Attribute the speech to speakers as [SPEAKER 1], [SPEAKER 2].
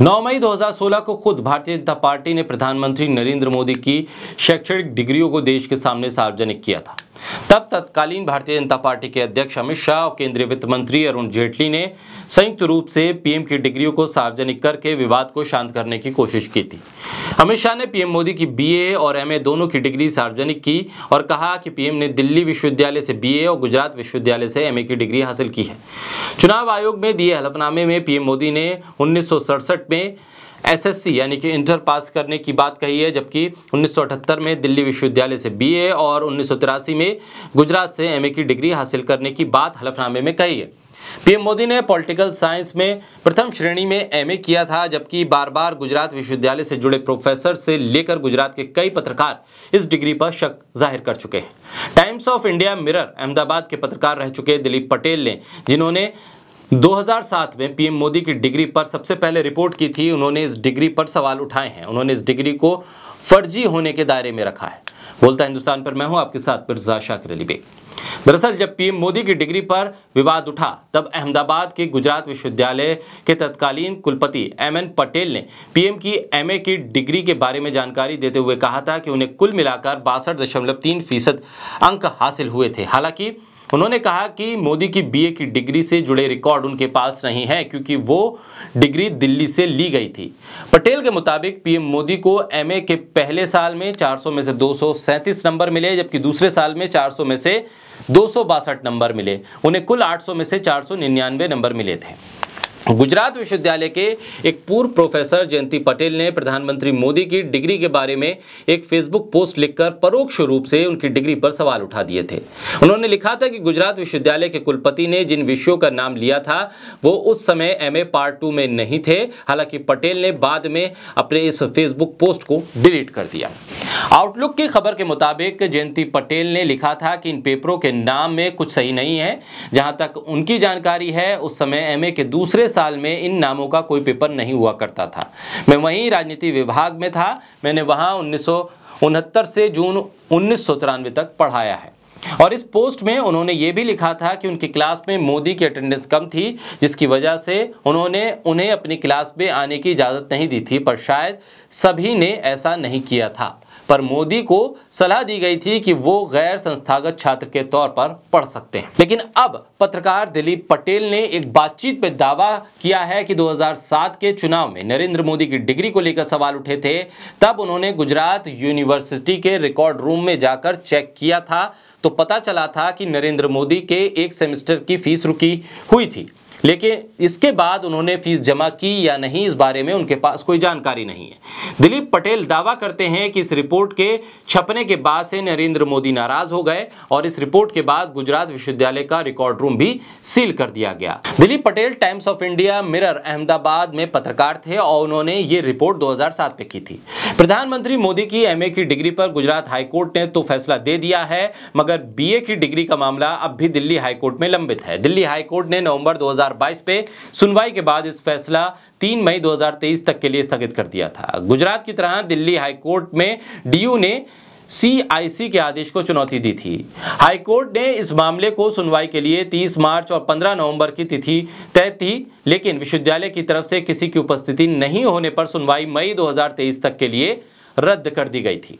[SPEAKER 1] 9 मई 2016 को खुद भारतीय जनता पार्टी ने प्रधानमंत्री नरेंद्र मोदी की शैक्षणिक डिग्रियों को देश के सामने सार्वजनिक किया था। तब तत्कालीन भारतीय जनता पार्टी के अध्यक्ष अमित शाह और केंद्रीय वित्त मंत्री अरुण जेटली ने संयुक्त रूप से पीएम की डिग्रियों को सार्वजनिक करके विवाद को शांत करने की कोशिश की थी। अमित शाह ने पीएम मोदी की बीए और एमए दोनों की डिग्री सार्वजनिक की और कहा कि पीएम ने दिल्ली विश्वविद्यालय से बीए और गुजरात विश्वविद्यालय से एमए की डिग्री हासिल की है। चुनाव आयोग में दिए हलफनामे में पीएम मोदी ने 1967 में एसएससी यानी कि इंटर पास करने की बात कही है, जबकि 1978 में दिल्ली विश्वविद्यालय से बीए और 1983 में गुजरात से एमए की डिग्री हासिल करने की बात हलफनामे में कही है। पीएम मोदी ने पॉलिटिकल साइंस में प्रथम श्रेणी में एमए किया था, जबकि बार बार गुजरात विश्वविद्यालय से जुड़े प्रोफेसर से लेकर गुजरात के कई पत्रकार इस डिग्री पर शक जाहिर कर चुके हैं। Times of India mirror Ahmedabad के पत्रकार रह चुके दिलीप पटेल ने, जिन्होंने 2007 में पीएम मोदी की डिग्री पर सबसे पहले रिपोर्ट की थी, उन्होंने इस डिग्री पर सवाल उठाए हैं। उन्होंने इस डिग्री को फर्जी होने के दायरे में रखा है। बोलता हिंदुस्तान पर मैं हूं आपके साथ मिर्जा शाकिर अली बेग। दरअसल जब पीएम मोदी की डिग्री पर विवाद उठा तब अहमदाबाद के गुजरात विश्वविद्यालय के तत्कालीन कुलपति एमएन पटेल ने पीएम की एमए की डिग्री के बारे में जानकारी देते हुए कहा था कि उन्हें कुल मिलाकर 62.3% अंक हासिल हुए थे। हालांकि उन्होंने कहा कि मोदी की बीए की डिग्री से जुड़े रिकॉर्ड उनके पास नहीं है, क्योंकि वो डिग्री दिल्ली से ली गई थी। पटेल के मुताबिक पीएम मोदी को एमए के पहले साल में 400 में से 237 नंबर मिले, जबकि दूसरे साल में 400 में से 262 नंबर मिले। उन्हें कुल 800 में से 499 नंबर मिले थे। गुजरात विश्वविद्यालय के एक पूर्व प्रोफेसर जयंती पटेल ने प्रधानमंत्री मोदी की डिग्री के बारे में एक फेसबुक पोस्ट लिखकर परोक्ष रूप से उनकी डिग्री पर सवाल उठा दिए थे। उन्होंने लिखा था कि गुजरात विश्वविद्यालय के कुलपति ने जिन विषयों का नाम लिया था वो उस समय एमए पार्ट 2 में नहीं थे। हालांकि पटेल ने बाद में अपने इस फेसबुक पोस्ट को डिलीट कर दिया। आउटलुक की खबर के मुताबिक जयंती पटेल ने लिखा था कि इन पेपरों के नाम में कुछ सही नहीं है। जहां तक उनकी जानकारी है, उस समय एमए के दूसरे साल में इन नामों का कोई पेपर नहीं हुआ करता था। मैं वहीं राजनीति विभाग में था। मैंने वहां 1969 से जून 1993 तक पढ़ाया है। और इस पोस्ट में उन्होंने ये भी लिखा था कि उनकी क्लास में मोदी की अटेंडेंस कम थी, जिसकी वजह से उन्होंने उन्हें अपनी क्लास में आने की इजाज़त नहीं दी थी, पर शायद सभी ने ऐसा नहीं किया था। पर मोदी को सलाह दी गई थी कि वो गैर संस्थागत छात्र के तौर पर पढ़ सकते हैं। लेकिन अब पत्रकार दिलीप पटेल ने एक बातचीत में दावा किया है कि 2007 के चुनाव में नरेंद्र मोदी की डिग्री को लेकर सवाल उठे थे। तब उन्होंने गुजरात यूनिवर्सिटी के रिकॉर्ड रूम में जाकर चेक किया था, तो पता चला था कि नरेंद्र मोदी के एक सेमेस्टर की फीस रुकी हुई थी। लेकिन इसके बाद उन्होंने फीस जमा की या नहीं, इस बारे में उनके पास कोई जानकारी नहीं है। दिलीप पटेल दावा करते हैं कि इस रिपोर्ट के छपने के बाद से नरेंद्र मोदी नाराज हो गए और इस रिपोर्ट के बाद गुजरात विश्वविद्यालय का रिकॉर्ड रूम भी सील कर दिया गया। Dilip Patel times of India mirror Ahmedabad में पत्रकार थे और उन्होंने ये रिपोर्ट 2007 में की थी। प्रधानमंत्री मोदी की एमए की डिग्री पर गुजरात हाईकोर्ट ने तो फैसला दे दिया है, मगर बीए की डिग्री का मामला अब भी दिल्ली हाईकोर्ट में लंबित है। दिल्ली हाईकोर्ट ने नवंबर 2022 पे सुनवाई के बाद इस फैसला 3 मई 2023 तक के लिए स्थगित कर दिया था। गुजरात की तरह दिल्ली हाईकोर्ट में डीयू ने सीआईसी के आदेश को चुनौती दी थी। हाईकोर्ट ने इस मामले को सुनवाई के लिए 30 मार्च और 15 नवंबर की तिथि तय थी, लेकिन विश्वविद्यालय की तरफ से किसी की उपस्थिति नहीं होने पर सुनवाई मई 2023 तक के लिए रद्द कर दी गई थी।